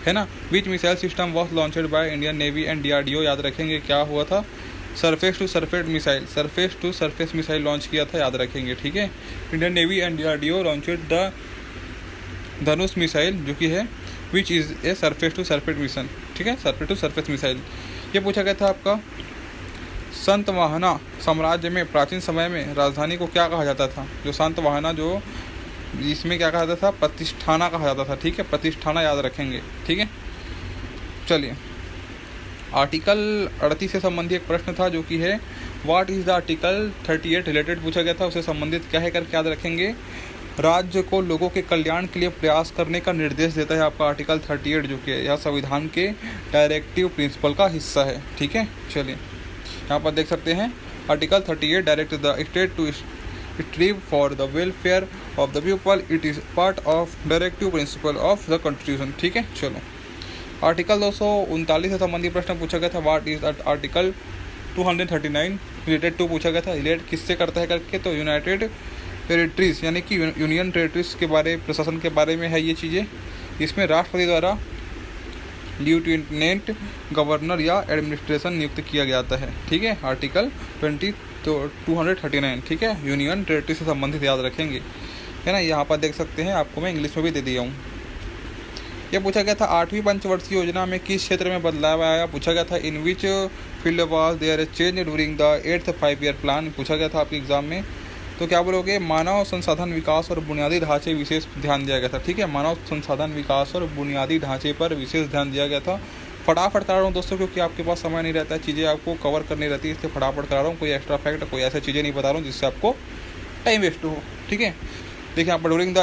है ना। Which missile system was launched by Indian navy and DRDO, याद रखेंगे क्या हुआ था, surface to surface missile launch किया था, याद रखेंगे, ठीक है। Indian navy and DRDO launched the Dhanush missile, जो कि है which is a surface to surface mission, ठीक है, सरफेस टू सरफेस मिसाइल। ये पूछा गया था आपका संतवाहना साम्राज्य में प्राचीन समय में राजधानी को क्या कहा जाता था, जो संतवाहना, जो इसमें क्या कहा जाता था, प्रतिष्ठाना कहा जाता था, ठीक है, प्रतिष्ठाना, याद रखेंगे, ठीक है। चलिए आर्टिकल 38 से संबंधित एक प्रश्न था, जो कि है what is the article 38 related पूछा गया था, उससे संबंधित क्या है करके याद रखेंगे। राज्य को लोगों के कल्याण के लिए प्रयास करने का निर्देश देता है आपका आर्टिकल 38, जो कि है यह संविधान के डायरेक्टिव प्रिंसिपल का हिस्सा है, ठीक है। चलिए यहाँ पर देख सकते हैं article 38 direct the state to strive for the welfare of the people, it is part of directive principle of the constitution, ठीक है। चलो आर्टिकल 239 से संबंधित प्रश्न पूछा गया था, what is article 239 related to पूछा गया था, रिलेट किससे करता है करके, तो यूनाइटेड टेरिटरीज यानी कि यूनियन टेरिटरीज के बारे, प्रशासन के बारे में है ये चीज़ें। इसमें राष्ट्रपति द्वारा लेफ्टिनेंट गवर्नर या एडमिनिस्ट्रेशन नियुक्त किया जाता है, ठीक है। आर्टिकल 239, ठीक है, यूनियन टेरिटरी से संबंधित, याद रखेंगे, है ना। यहाँ पर देख सकते हैं, आपको मैं इंग्लिश में भी दे दिया हूँ। यह पूछा गया था 8वीं पंचवर्षीय योजना में किस क्षेत्र में बदलाव आया, पूछा गया था in which field was there change during the 8th 5-year plan, पूछा गया था आपके एग्जाम में। तो क्या बोलोगे, मानव संसाधन विकास और बुनियादी ढांचे विशेष ध्यान दिया गया था, ठीक है। मानव संसाधन विकास और बुनियादी ढांचे पर विशेष ध्यान दिया गया था। फटाफट करा रहा हूँ दोस्तों, क्योंकि आपके पास समय नहीं रहता है, चीज़ें आपको कवर करनी रहती है, इसलिए फटाफट करा रहा हूँ। कोई एक्स्ट्रा फैक्ट, कोई ऐसी चीज़ें नहीं बता रहा हूँ जिससे आपको टाइम वेस्ट हो, ठीक है। देखिए यहाँ पर during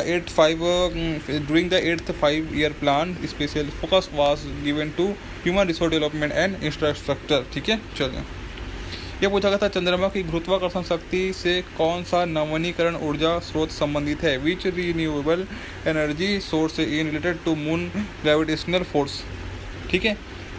the 8th 5-year plan special focus was given to human resource development and infrastructure, ठीक है। चलिए यह पूछा गया था चंद्रमा की गुरुत्वाकर्षण शक्ति से कौन सा नवीनीकरण ऊर्जा स्रोत संबंधित है, which renewable energy source in related to moon gravitational force, ठीक है।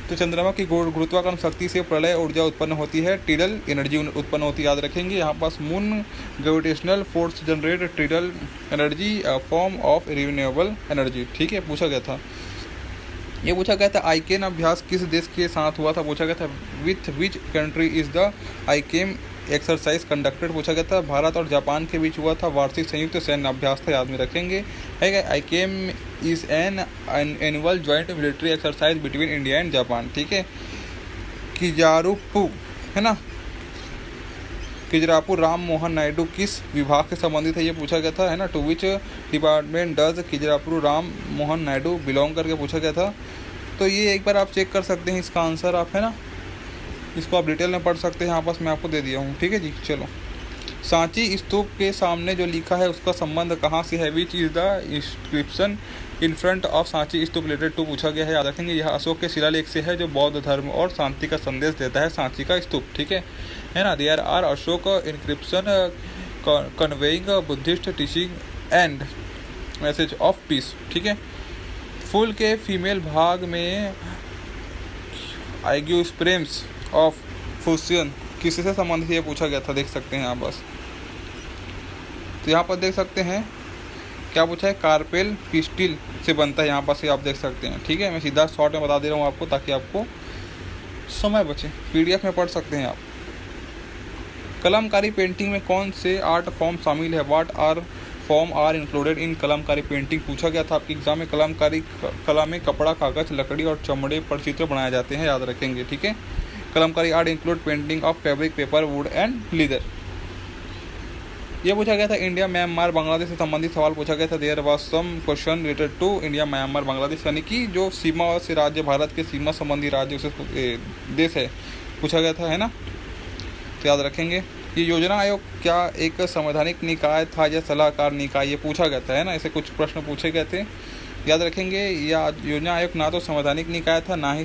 तो चंद्रमा की गुरुत्वाकर्षण शक्ति से प्रलय ऊर्जा उत्पन्न होती है, टीडल एनर्जी उत्पन्न होती है, याद रखेंगे। यहाँ पास moon gravitational force generate tidal energy form of renewable energy, ठीक है, पूछा गया था। ये पूछा गया था आईकेन अभ्यास किस देश के साथ हुआ था, पूछा गया था with which country is the AIKEYME exercise conducted, पूछा गया था भारत और जापान के बीच हुआ था वार्षिक संयुक्त सैन्य अभ्यास था, याद में रखेंगे, है। AIKEYME is an annual joint military exercise between India and Japan, ठीक है। किजारुपु, है ना, किजरापु राम मोहन नायडू किस विभाग से संबंधित है, ये पूछा गया था, है ना। To which department does Kinjarapu Ram Mohan Naidu belong करके पूछा गया था। तो ये एक बार आप चेक कर सकते हैं इसका आंसर, आप, है ना, इसको आप डिटेल में पढ़ सकते हैं, यहाँ पास मैं आपको दे दिया हूँ, ठीक है जी। चलो सांची स्तूप के सामने जो लिखा है उसका संबंध कहाँ से है, which is the inscription in front of Sanchi stupa related to पूछा गया है, याद रखेंगे। यह अशोक के शिलालेख से है जो बौद्ध धर्म और शांति का संदेश देता है, सांची का स्तूप, ठीक है ना। There are Ashoka inscription conveying Buddhist teaching and message of peace, ठीक है। फूल के फीमेल भाग में आइग्योस्प्रेम्स ऑफ फूसियन किससे संबंधित ये पूछा गया था, देख सकते हैं आप बस। तो यहाँ पर देख सकते हैं क्या पूछा है, कार्पेल पिस्टिल से बनता है, यहाँ पर से आप देख सकते हैं, ठीक है। मैं सीधा शॉर्ट में बता दे रहा हूँ आपको ताकि आपको समय बचे, पीडीएफ में पढ़ सकते हैं आप। कलमकारी पेंटिंग में कौन से आर्ट फॉर्म शामिल है, what are form are included in Kalamkari painting पूछा गया था आपके एग्जाम में। कलमकारी कला में कपड़ा, कागज, लकड़ी और चमड़े पर चित्र बनाए जाते हैं, याद रखेंगे, ठीक है। Kalamkari art include painting of fabric, paper, would and leather. ये पूछा गया था इंडिया म्यांमार बांग्लादेश से संबंधित सवाल पूछा गया था। There was some question related to India Myanmar Bangladesh, यानी कि जो सीमा से राज्य, भारत के सीमा संबंधी राज्य से देश है, पूछा गया था, है ना। तो याद रखेंगे। ये योजना आयोग क्या एक संवैधानिक निकाय था या सलाहकार निकाय, ये पूछा गया था, है ना। ऐसे कुछ प्रश्न पूछे गए थे, याद रखेंगे। या योजना आयोग ना तो संवैधानिक निकाय था, ना ही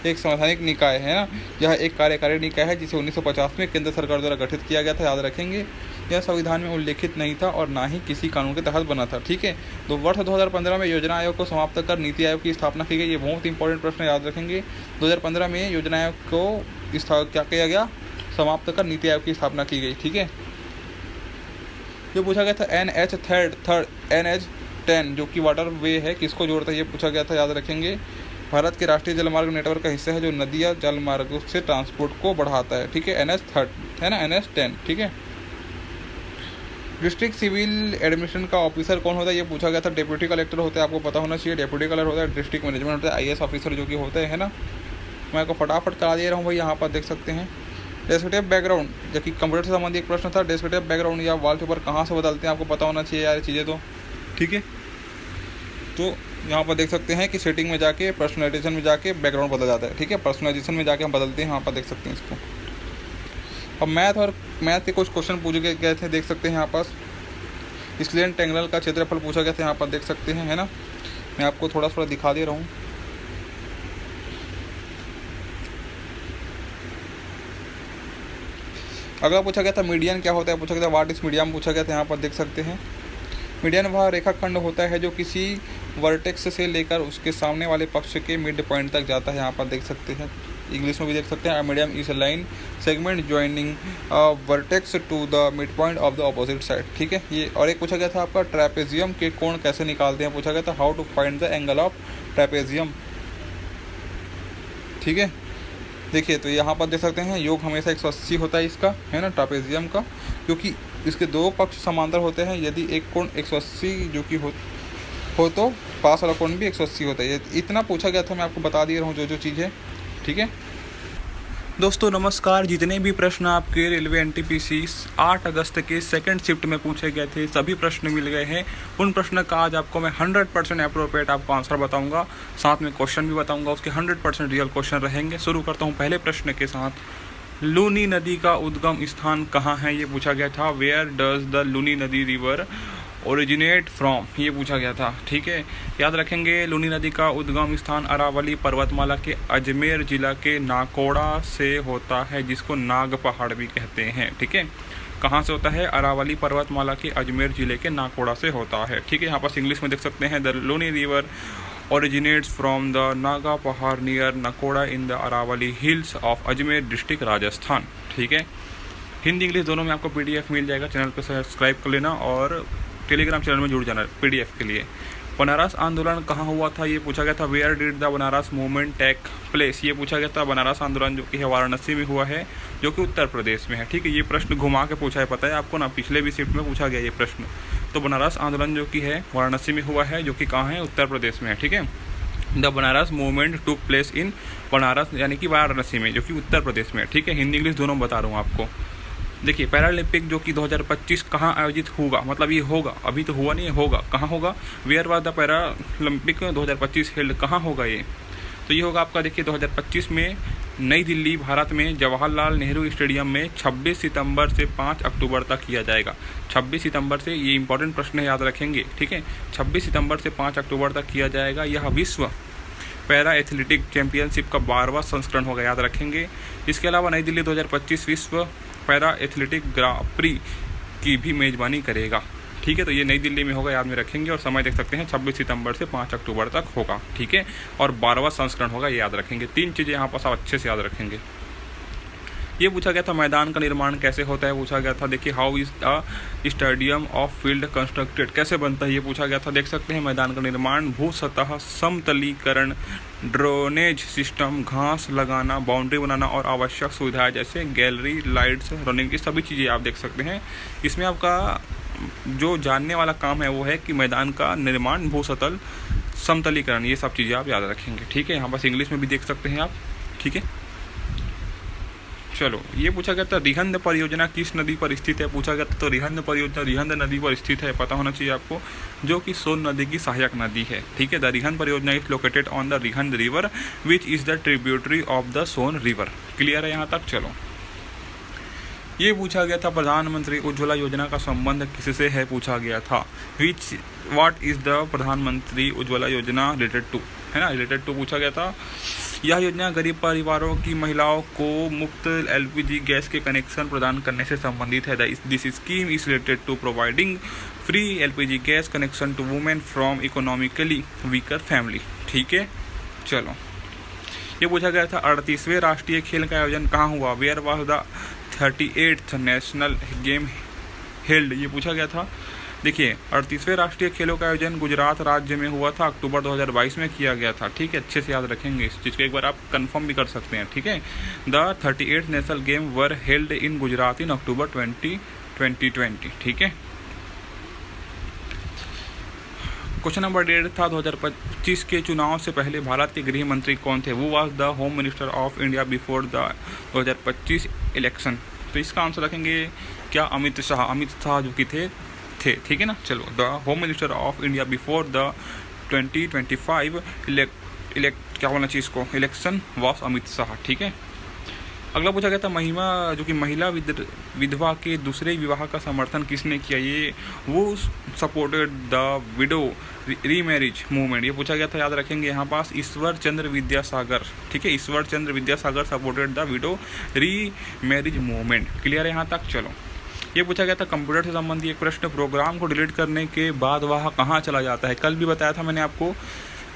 एक संवैधानिक निकाय, है ना। यह एक कार्यकारी निकाय है जिसे 1950 में केंद्र सरकार द्वारा गठित किया गया था, याद रखेंगे। यह संविधान में उल्लेखित नहीं था और ना ही किसी कानून के तहत बना था, ठीक है। तो वर्ष 2015 में योजना आयोग को समाप्त कर नीति आयोग की स्थापना की गई। ये बहुत इंपॉर्टेंट प्रश्न, याद रखेंगे। 2015 में योजना आयोग को क्या किया गया, समाप्त कर नीति आयोग की स्थापना की गई, ठीक है। जो पूछा गया था NH10 जो कि वाटर वे है, किसको जोड़ता है, ये पूछा गया था, याद रखेंगे। भारत के राष्ट्रीय जलमार्ग नेटवर्क का हिस्सा है जो नदियाँ जलमार्गों से ट्रांसपोर्ट को बढ़ाता है, ठीक है। NH10 है ना, NH10, ठीक है। डिस्ट्रिक्ट सिविल एडमिनिस्ट्रेशन का ऑफिसर कौन होता है, ये पूछा गया था। डेप्यूटी कलेक्टर होता है, आपको पता होना चाहिए। डेप्यूटी कलेक्टर होता है, डिस्ट्रिक्ट मैनेजमेंट होता है, IAS ऑफिसर जो कि होते हैं, ना। मैं आपको फटाफट करा दे रहा हूँ भाई, यहाँ पर देख सकते हैं। डेस्क्रिप्टिव बैकग्राउंड, जो कि कंप्यूटर से संबंधित एक प्रश्न था। डेस्क्रिप्टिव बैकग्राउंड या वॉलपेपर कहाँ से बदलते हैं, आपको पता होना चाहिए यार ये चीज़ें, तो ठीक है। तो यहाँ पर देख सकते हैं कि सेटिंग में जाके, पर्सनलाइजेशन में जाके बैकग्राउंड बदल जाता है, ठीक है। पर्सनलाइजेशन में जाके हम बदलते हैं, यहाँ पर देख सकते हैं इसको। अब मैथ के कुछ क्वेश्चन पूछे गए थे, देख सकते हैं यहाँ पास। स्क्लेन ट्रायंगल का क्षेत्रफल पूछा गया था, यहाँ पर देख सकते हैं, है ना। मैं आपको थोड़ा थोड़ा दिखा दे रहा हूँ। अगला पूछा गया था मीडियन क्या होता है, पूछा गया था व्हाट इज मीडियम, पूछा गया था, यहाँ पर देख सकते हैं। मीडियन वह रेखाखंड होता है जो किसी वर्टेक्स से लेकर उसके सामने वाले पक्ष के मिड पॉइंट तक जाता है, यहाँ पर देख सकते हैं। इंग्लिश में भी देख सकते हैं, medium is a line segment joining vertex to the mid point of the opposite side, ठीक है। ये और एक पूछा गया था आपका ट्रैपेजियम के कोण कैसे निकालते हैं, पूछा गया था how to find the angle of trapezium, ठीक है। देखिए तो यहाँ पर देख सकते हैं योग हमेशा 180 होता है इसका, है ना, ट्रापेजियम का, क्योंकि इसके दो पक्ष समांतर होते हैं। यदि एक कोण 180 जो कि हो तो पास वाला कोण भी 180 होता है। इतना पूछा गया था, मैं आपको बता दे रहा हूँ जो चीज़ है, ठीक है। दोस्तों नमस्कार। जितने भी प्रश्न आपके रेलवे NTPC 8 अगस्त के सेकंड शिफ्ट में पूछे गए थे, सभी प्रश्न मिल गए हैं। उन प्रश्न का आज आपको मैं 100% अप्रोप्रिएट आपको आंसर बताऊंगा, साथ में क्वेश्चन भी बताऊंगा, उसके 100% रियल क्वेश्चन रहेंगे। शुरू करता हूं पहले प्रश्न के साथ। लूनी नदी का उद्गम स्थान कहाँ है, ये पूछा गया था। वेयर डज द लूनी नदी रिवर ओरिजिनेट फ्रॉम, ये पूछा गया था, ठीक है। याद रखेंगे लूनी नदी का उद्गम स्थान अरावली पर्वतमाला के अजमेर जिला के नाकोड़ा से होता है, जिसको नाग पहाड़ भी कहते हैं, ठीक है। कहाँ से होता है, अरावली पर्वतमाला के अजमेर जिले के नाकोड़ा से होता है, ठीक है। यहाँ पर इंग्लिश में देख सकते हैं, the Luni river originates from the Naga पहाड़ near Nakoda in the Aravalli hills of Ajmer district Rajasthan, ठीक है। हिंदी इंग्लिश दोनों में आपको PDF मिल जाएगा। चैनल को सब्सक्राइब कर लेना और टेलीग्राम चैनल में जुड़ जाना PDF के लिए। बनारस आंदोलन कहाँ हुआ था, ये पूछा गया था। Where did the Banaras movement take place, ये पूछा गया था। बनारस आंदोलन जो कि है वाराणसी में हुआ है, जो कि उत्तर प्रदेश में है, ठीक है। ये प्रश्न घुमा के पूछा है, पता है आपको ना, पिछले भी शिफ्ट में पूछा गया ये प्रश्न। तो बनारस आंदोलन जो कि है वाराणसी में हुआ है, जो कि कहाँ है, उत्तर प्रदेश में है, ठीक है। The Banaras movement took place in Banaras, यानी कि वाराणसी में, जो कि उत्तर प्रदेश में है, ठीक है। हिंदी इंग्लिश दोनों बता रहा हूँ आपको। देखिए पैरालंपिक जो कि 2025 कहाँ आयोजित होगा, मतलब ये होगा, अभी तो हुआ नहीं है, होगा, कहाँ होगा। Where was the Paralympic 2025 held, कहाँ होगा ये, तो ये होगा आपका, देखिए 2025 में नई दिल्ली, भारत में जवाहरलाल नेहरू स्टेडियम में 26 सितंबर से 5 अक्टूबर तक किया जाएगा। 26 सितंबर से, ये इंपॉर्टेंट प्रश्न है, याद रखेंगे, ठीक है। 26 सितंबर से 5 अक्टूबर तक किया जाएगा। यह विश्व पैरा एथलेटिक चैंपियनशिप का 12वां संस्करण होगा, याद रखेंगे। इसके अलावा नई दिल्ली 2025 विश्व पैरा एथलेटिक ग्रां प्री की भी मेजबानी करेगा, ठीक है। तो ये नई दिल्ली में होगा, याद में रखेंगे। और समय देख सकते हैं 26 सितंबर से 5 अक्टूबर तक होगा, ठीक है। और 12वां संस्करण होगा, ये याद रखेंगे। 3 चीज़ें यहाँ पर आप अच्छे से याद रखेंगे। ये पूछा गया था मैदान का निर्माण कैसे होता है, पूछा गया था। देखिए, how is the stadium of field constructed, कैसे बनता है, ये पूछा गया था। देख सकते हैं मैदान का निर्माण भू सतह समतलीकरण, ड्रेनेज सिस्टम, घास लगाना, बाउंड्री बनाना और आवश्यक सुविधाएं जैसे गैलरी, लाइट्स, रनिंग, ये सभी चीज़ें आप देख सकते हैं। इसमें आपका जो जानने वाला काम है वो है कि मैदान का निर्माण, भू सतल समतलीकरण, ये सब चीज़ें आप याद रखेंगे, ठीक है। यहाँ बस इंग्लिश में भी देख सकते हैं आप, ठीक है। चलो, ये पूछा गया था रिहंद परियोजना किस नदी पर स्थित है, पूछा गया था। तो रिहंद परियोजना रिहंद नदी पर स्थित है, पता होना चाहिए आपको, जो कि सोन नदी की सहायक नदी है, ठीक है। द रिहंद परियोजना is located on the Rihand river which is the tributary of the Son river. Clear है यहाँ तक। चलो, ये पूछा गया था प्रधानमंत्री उज्ज्वला योजना का संबंध किससे है, पूछा गया था। व्हाट इज द प्रधानमंत्री उज्ज्वला योजना रिलेटेड टू, है ना, रिलेटेड टू पूछा गया था। यह योजना गरीब परिवारों की महिलाओं को मुफ्त एलपीजी गैस के कनेक्शन प्रदान करने से संबंधित है। This scheme is related to providing free LPG gas connection to women from economically weaker family, ठीक है। चलो, ये पूछा गया था 38वें राष्ट्रीय खेल का आयोजन कहाँ हुआ, where was the 38th national game held, ये पूछा गया था। देखिए, 38वें राष्ट्रीय खेलों का आयोजन गुजरात राज्य में हुआ था, अक्टूबर 2022 में किया गया था, ठीक है। अच्छे से याद रखेंगे इस चीज़ को, एक बार आप कंफर्म भी कर सकते हैं, ठीक है। The 38th national game were held in Gujarat in October 2020, ठीक है। क्वेश्चन नंबर 1.5 था 2025 के चुनाव से पहले भारत के गृह मंत्री कौन थे, वो was the home minister of India before the 2025 election. तो इसका आंसर रखेंगे क्या, अमित शाह जो कि थे, ठीक है ना। चलो, the home minister of India before the 2025 क्या बोलना चाहिए इसको, इलेक्शन वॉस अमित शाह, ठीक है। अगला पूछा गया था महिमा जो कि महिला विधवा के दूसरे विवाह का समर्थन किसने किया, ये वो supported the widow remarriage movement, ये पूछा गया था, याद रखेंगे यहाँ पास। ईश्वर चंद्र विद्यासागर, ठीक है, Ishwar Chandra Vidyasagar supported the widow remarriage movement. Clear है यहाँ तक। चलो, ये पूछा गया था कंप्यूटर से संबंधित एक प्रश्न, प्रोग्राम को डिलीट करने के बाद वह कहाँ चला जाता है। कल भी बताया था मैंने आपको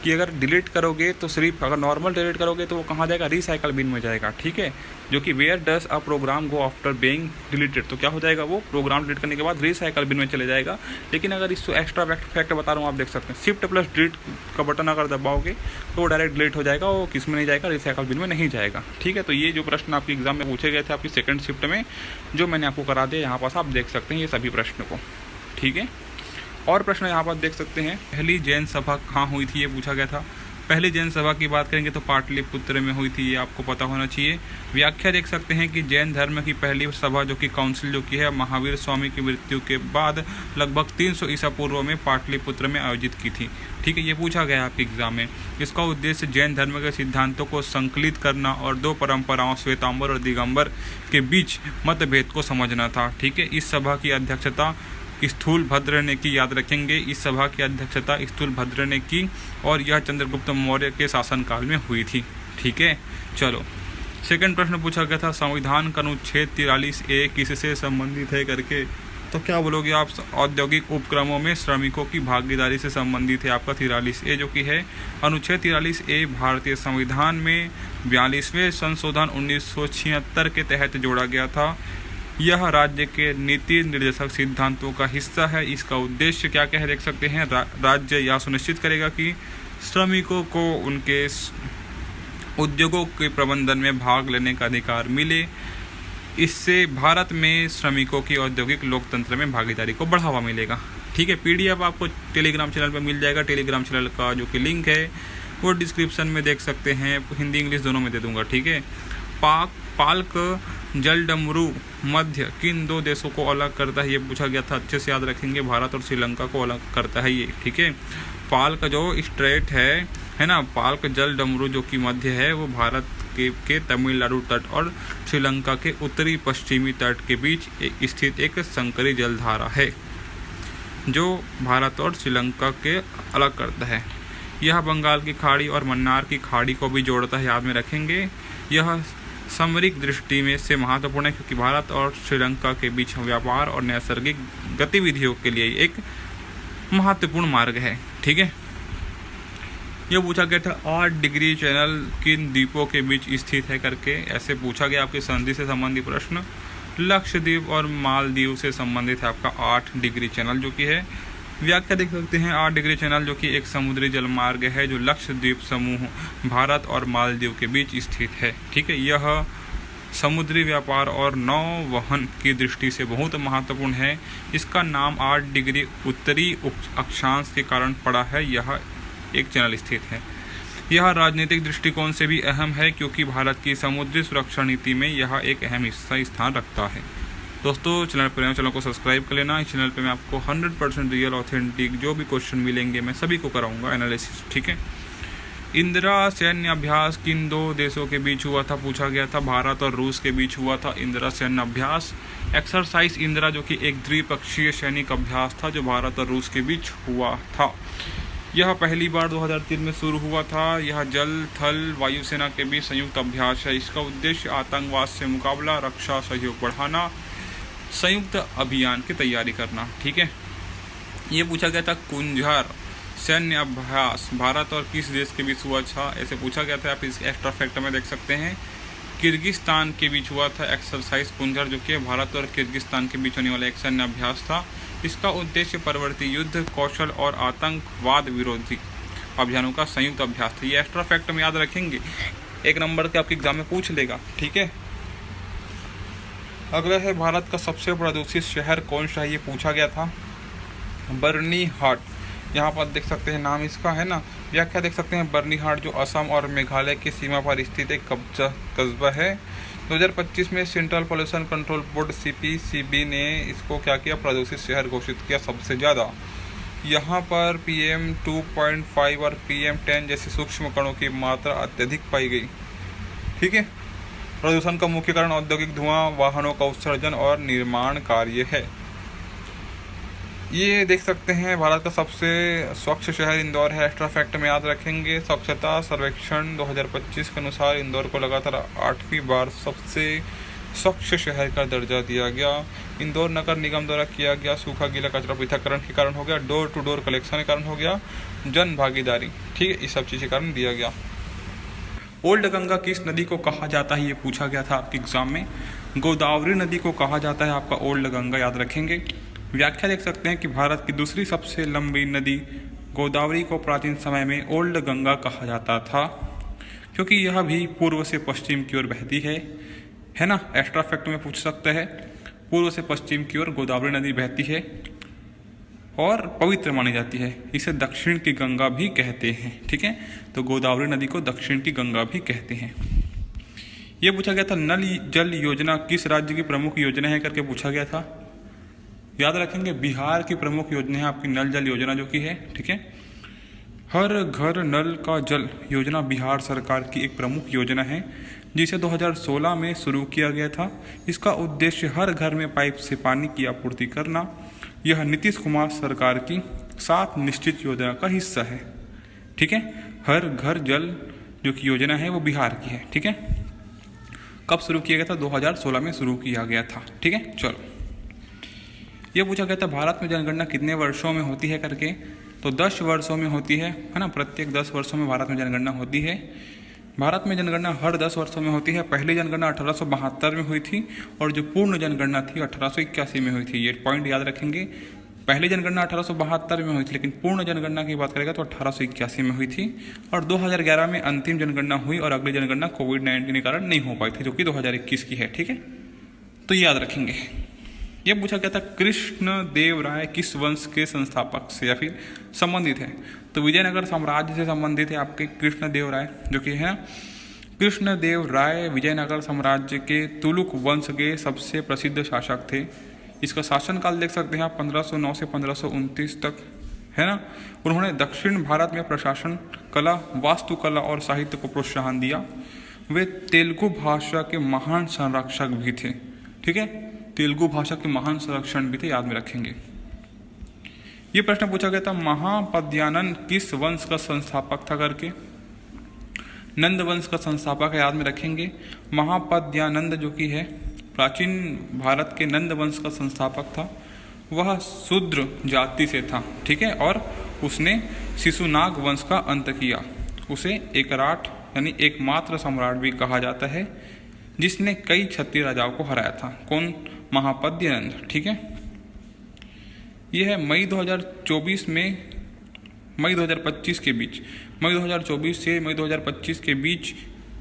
कि अगर डिलीट करोगे तो सिर्फ, अगर नॉर्मल डिलीट करोगे तो वो कहाँ जाएगा, रिसाइकल बिन में जाएगा, ठीक है। जो कि where does a program go after being deleted, तो क्या हो जाएगा, वो प्रोग्राम डिलीट करने के बाद रिसाइकल बिन में चले जाएगा। लेकिन अगर इसको एक्स्ट्रा फैक्ट बता रहा हूँ, आप देख सकते हैं, शिफ्ट प्लस डिलीट का बटन अगर दबाओगे तो वो डायरेक्ट डिलीट हो जाएगा, वो किस में नहीं जाएगा, रिसाइकल बिन में नहीं जाएगा, ठीक है। तो ये जो प्रश्न आपके एग्जाम में पूछे गए थे आपकी सेकंड शिफ्ट में, जो मैंने आपको करा दिया, यहाँ पास आप देख सकते हैं ये सभी प्रश्न को, ठीक है। और प्रश्न यहाँ पर देख सकते हैं, पहली जैन सभा कहाँ हुई थी, ये पूछा गया था। पहली जैन सभा की बात करेंगे तो पाटलिपुत्र में हुई थी, ये आपको पता होना चाहिए। व्याख्या देख सकते हैं कि जैन धर्म की पहली सभा जो कि काउंसिल जो की है महावीर स्वामी की मृत्यु के बाद लगभग 300 ईसा पूर्व में पाटलिपुत्र में आयोजित की थी, ठीक है। ये पूछा गया आपके एग्जाम में। इसका उद्देश्य जैन धर्म के सिद्धांतों को संकलित करना और दो परंपराओं श्वेतांबर और दिगंबर के बीच मतभेद को समझना था, ठीक है। इस सभा की अध्यक्षता स्थूलभद्र ने की, याद रखेंगे, इस सभा की अध्यक्षता स्थूलभद्र ने की और यह चंद्रगुप्त मौर्य के शासनकाल में हुई थी, ठीक है। चलो, सेकंड प्रश्न पूछा गया था संविधान का अनुच्छेद 43A किससे संबंधित है करके, तो क्या बोलोगे आप, औद्योगिक उपक्रमों में श्रमिकों की भागीदारी से संबंधित है आपका 43A जो कि है। अनुच्छेद 43A भारतीय संविधान में 42वें संशोधन 1976 के तहत जोड़ा गया था। यह राज्य के नीति निर्देशक सिद्धांतों का हिस्सा है। इसका उद्देश्य क्या क्या है देख सकते हैं, राज्य यह सुनिश्चित करेगा कि श्रमिकों को उनके उद्योगों के प्रबंधन में भाग लेने का अधिकार मिले। इससे भारत में श्रमिकों की औद्योगिक लोकतंत्र में भागीदारी को बढ़ावा मिलेगा, ठीक है। PDF आपको टेलीग्राम चैनल पर मिल जाएगा। टेलीग्राम चैनल का जो कि लिंक है वो डिस्क्रिप्शन में देख सकते हैं, हिंदी इंग्लिश दोनों में दे दूंगा, ठीक है। पाल्क जलडमरू मध्य किन दो देशों को अलग करता है, ये पूछा गया था, अच्छे से याद रखेंगे, भारत और श्रीलंका को अलग करता है ये, ठीक है। पाल्क जो स्ट्रेट है ना, पाल्क जलडमरू जो कि मध्य है, वो भारत के तमिलनाडु तट और श्रीलंका के उत्तरी पश्चिमी तट के बीच स्थित एक संकरी जलधारा है जो भारत और श्रीलंका के अलग करता है। यह बंगाल की खाड़ी और मन्नार की खाड़ी को भी जोड़ता है, याद में रखेंगे। यह सामरिक दृष्टि में से महत्वपूर्ण है क्योंकि भारत और श्रीलंका के बीच व्यापार और नैसर्गिक गतिविधियों के लिए एक महत्वपूर्ण मार्ग है। ठीक है, यह पूछा गया था 8 डिग्री चैनल किन द्वीपों के बीच स्थित है करके, ऐसे पूछा गया आपके संधि से संबंधित प्रश्न। लक्षद्वीप और मालदीव से संबंधित है आपका 8 डिग्री चैनल जो कि है। व्याख्या देख सकते हैं 8 डिग्री चैनल जो कि एक समुद्री जलमार्ग है जो लक्षद्वीप समूह भारत और मालदीव के बीच स्थित है। ठीक है, यह समुद्री व्यापार और नौवहन की दृष्टि से बहुत महत्वपूर्ण है। इसका नाम 8 डिग्री उत्तरी अक्षांश के कारण पड़ा है। यह एक चैनल स्थित है। यह राजनीतिक दृष्टिकोण से भी अहम है क्योंकि भारत की समुद्री सुरक्षा नीति में यह एक अहम हिस्सा स्थान रखता है। दोस्तों चैनल को सब्सक्राइब कर लेना। इस चैनल पे मैं आपको 100% रियल ऑथेंटिक जो भी क्वेश्चन मिलेंगे मैं सभी को कराऊंगा एनालिसिस। ठीक है, इंदिरा सैन्य अभ्यास किन 2 देशों के बीच हुआ था, पूछा गया था। भारत और रूस के बीच हुआ था इंदिरा सैन्य अभ्यास। एक्सरसाइज इंदिरा जो कि एक द्विपक्षीय सैनिक अभ्यास था जो भारत और रूस के बीच हुआ था। यह पहली बार 2003 में शुरू हुआ था। यह जल थल वायुसेना के बीच संयुक्त अभ्यास है। इसका उद्देश्य आतंकवाद से मुकाबला, रक्षा सहयोग बढ़ाना, संयुक्त अभियान की तैयारी करना। ठीक है, ये पूछा गया था कुंजर सैन्य अभ्यास भारत और किस देश के बीच हुआ था, ऐसे पूछा गया था। आप इस एक्स्ट्रा फैक्ट में देख सकते हैं किर्गिस्तान के बीच हुआ था एक्सरसाइज कुंजर जो कि भारत और किर्गिस्तान के बीच होने वाला एक सैन्य अभ्यास था। इसका उद्देश्य परवर्ती युद्ध कौशल और आतंकवाद विरोधी अभियानों का संयुक्त अभ्यास था। ये एक्स्ट्रा फैक्ट में याद रखेंगे, 1 नंबर के आपके एग्जाम में पूछ लेगा। ठीक है, अगला है भारत का सबसे प्रदूषित शहर कौन सा है, ये पूछा गया था। बर्नीहाट, यहाँ पर देख सकते हैं नाम इसका है ना। व्याख्या देख सकते हैं बर्नीहाट जो असम और मेघालय की सीमा पर स्थित एक कस्बा है। 2025 में central pollution control board CPCB ने इसको क्या किया, प्रदूषित शहर घोषित किया सबसे ज़्यादा। यहाँ पर PM 2.5 और PM 10 जैसे सूक्ष्म कणों की मात्रा अत्यधिक पाई गई। ठीक है, प्रदूषण का मुख्य कारण औद्योगिक धुआं, वाहनों का उत्सर्जन और निर्माण कार्य है। ये देख सकते हैं भारत का सबसे स्वच्छ शहर इंदौर है। एक्स्ट्रा फैक्ट में याद रखेंगे। स्वच्छता सर्वेक्षण 2025 के अनुसार इंदौर को लगातार 8वीं बार सबसे स्वच्छ शहर का दर्जा दिया गया। इंदौर नगर निगम द्वारा किया गया सूखा गीला कचरा पृथक्करण के कारण हो गया, डोर टू डोर कलेक्शन के कारण हो गया, जन भागीदारी। ठीक है, इस सब चीज़ के कारण दिया गया। ओल्ड गंगा किस नदी को कहा जाता है, ये पूछा गया था आपके एग्जाम में। गोदावरी नदी को कहा जाता है आपका ओल्ड गंगा, याद रखेंगे। व्याख्या देख सकते हैं कि भारत की दूसरी सबसे लंबी नदी गोदावरी को प्राचीन समय में ओल्ड गंगा कहा जाता था क्योंकि यह भी पूर्व से पश्चिम की ओर बहती है ना। एक्स्ट्रा फैक्ट में पूछ सकता है, पूर्व से पश्चिम की ओर गोदावरी नदी बहती है और पवित्र मानी जाती है। इसे दक्षिण की गंगा भी कहते हैं। ठीक है, तो गोदावरी नदी को दक्षिण की गंगा भी कहते हैं। ये पूछा गया था नल जल योजना किस राज्य की प्रमुख योजना है करके पूछा गया था। याद रखेंगे बिहार की प्रमुख योजना है आपकी नल जल योजना जो कि है। ठीक है, हर घर नल का जल योजना बिहार सरकार की एक प्रमुख योजना है जिसे 2016 में शुरू किया गया था। इसका उद्देश्य हर घर में पाइप से पानी की आपूर्ति करना। यह नीतीश कुमार सरकार की 7 निश्चित योजना का हिस्सा है। ठीक है, हर घर जल जो कि योजना है वो बिहार की है। ठीक है, कब शुरू किया गया था, 2016 में शुरू किया गया था। ठीक है, चलो ये पूछा गया था भारत में जनगणना कितने वर्षों में होती है करके, तो 10 वर्षों में होती है ना। प्रत्येक 10 वर्षों में भारत में जनगणना होती है। भारत में जनगणना हर 10 वर्षों में होती है। पहली जनगणना 1872 में हुई थी और जो पूर्ण जनगणना थी 1881 में हुई थी। ये पॉइंट याद रखेंगे, पहली जनगणना 1872 में हुई थी लेकिन पूर्ण जनगणना की बात करेगा तो 1881 में हुई थी। और 2011 में अंतिम जनगणना हुई और अगली जनगणना कोविड-19 के कारण नहीं हो पाई थी जो कि 2021 की है। ठीक है, तो याद रखेंगे। यह पूछा गया था कृष्ण देव राय किस वंश के संस्थापक से या फिर संबंधित है, तो विजयनगर साम्राज्य से संबंधित है आपके कृष्ण देव राय जो कि है। कृष्ण देव राय विजयनगर साम्राज्य के तुलुक वंश के सबसे प्रसिद्ध शासक थे। इसका शासनकाल देख सकते हैं आप 1509 से 1529 तक है ना। उन्होंने दक्षिण भारत में प्रशासन कला, वास्तुकला और साहित्य को प्रोत्साहन दिया। वे तेलुगु भाषा के महान संरक्षक भी थे। ठीक है, तेलुगु भाषा के महान संरक्षण भी थे, याद में रखेंगे। ये प्रश्न पूछा गया था महापद्यानंद किस वंश का संस्थापक था करके, नंद वंश का संस्थापक है, याद में रखेंगे। महापद्यानंद जो कि है प्राचीन भारत के नंद वंश का संस्थापक था। वह शूद्र जाति से था। ठीक है, और उसने शिशुनाग वंश का अंत किया। उसे एकराट यानी एकमात्र सम्राट भी कहा जाता है, जिसने कई क्षत्रिय राजाओं को हराया था। कौन? महापद्यानंद। ठीक है, यह है मई 2024 के बीच, मई 2024 से मई 2025 के बीच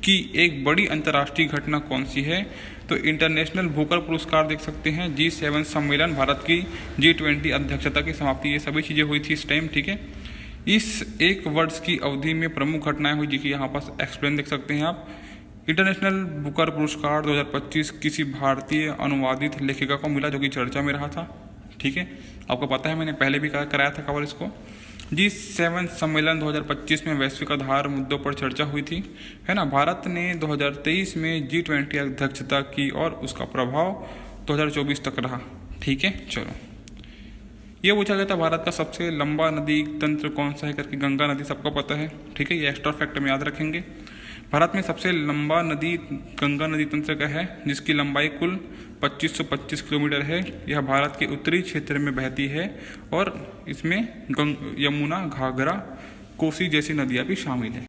की एक बड़ी अंतर्राष्ट्रीय घटना कौन सी है? तो इंटरनेशनल बुकर पुरस्कार देख सकते हैं, G7 सम्मेलन, भारत की G20 अध्यक्षता की समाप्ति, ये सभी चीज़ें हुई थी इस टाइम। ठीक है, इस एक वर्ष की अवधि में प्रमुख घटनाएं हुई, जिसकी यहाँ पास एक्सप्लेन देख सकते हैं आप। इंटरनेशनल बुकर पुरस्कार 2025 किसी भारतीय अनुवादित लेखिका को मिला, जो कि चर्चा में रहा था। ठीक है, आपको पता है मैंने पहले भी कराया था कवर इसको। G7 सम्मेलन 2025 में वैश्विक आधार मुद्दों पर चर्चा हुई थी, है ना। भारत ने 2023 में G20 अध्यक्षता की और उसका प्रभाव 2024 तक रहा। ठीक है, चलो ये पूछा गया था भारत का सबसे लंबा नदी तंत्र कौन सा है करके, गंगा नदी, सबको पता है। ठीक है, ये एक्स्ट्रा फैक्ट में याद रखेंगे। भारत में सबसे लंबा नदी गंगा नदी तंत्र का है, जिसकी लंबाई कुल 2525 किलोमीटर है। यह भारत के उत्तरी क्षेत्र में बहती है और इसमें यमुना, घाघरा, कोसी जैसी नदियाँ भी शामिल है।